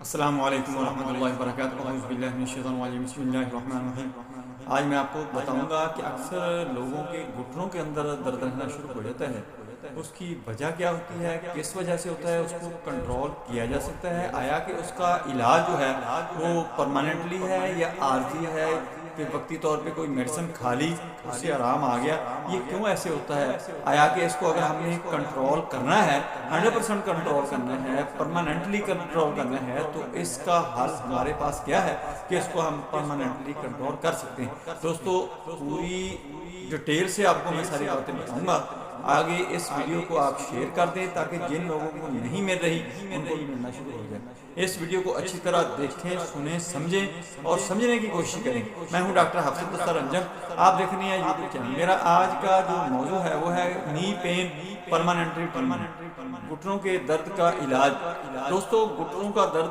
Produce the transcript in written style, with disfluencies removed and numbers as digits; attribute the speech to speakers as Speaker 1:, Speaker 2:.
Speaker 1: السلام علیکم ورحمۃ اللہ وبرکاتہ، اعوذ باللہ من الشیطان الرجیم، بسم اللہ الرحمن الرحیم۔ آج میں آپ کو بتاؤں گا کہ اکثر لوگوں کے گھٹنوں کے اندر درد رہنا شروع ہو جاتا ہے۔ اس کی وجہ کیا ہوتی ہے، کس وجہ سے ہوتا ہے، اس کو کنٹرول کیا جا سکتا ہے؟ آیا کہ اس کا علاج جو ہے وہ پرماننٹلی ہے یا عارضی ہے کہ وقتی طور پہ کوئی میڈیسن کھا لی اس سے آرام آ گیا؟ یہ کیوں ایسے ہوتا ہے؟ آیا کہ اس کو اگر ہم نے کنٹرول کرنا ہے، 100% کنٹرول کرنا ہے، پرماننٹلی کنٹرول کرنا ہے، تو اس کا حل ہمارے پاس کیا ہے کہ اس کو ہم پرماننٹلی کنٹرول کر سکتے ہیں؟ دوستو، پوری ڈیٹیل سے آپ کو میں ساری باتیں بتاؤں گا۔ آگے اس ویڈیو کو آپ شیئر کر دیں تاکہ جن لوگوں کو نہیں مل رہی ان کو بھی ملنا شروع ہو جائے۔ اس ویڈیو کو اچھی طرح دیکھیں، سنیں، سمجھیں اور سمجھنے کی کوشش کریں۔ میں ہوں ڈاکٹر حفصت دستار انجم، آپ دیکھ رہے ہیں یوٹیوب چینل۔ میرا آج کا جو موضوع ہے وہ ہے نی پین پرماننٹلی ٹریٹمنٹ، گھٹنوں کے درد کا علاج۔ دوستو، گھٹنوں کا درد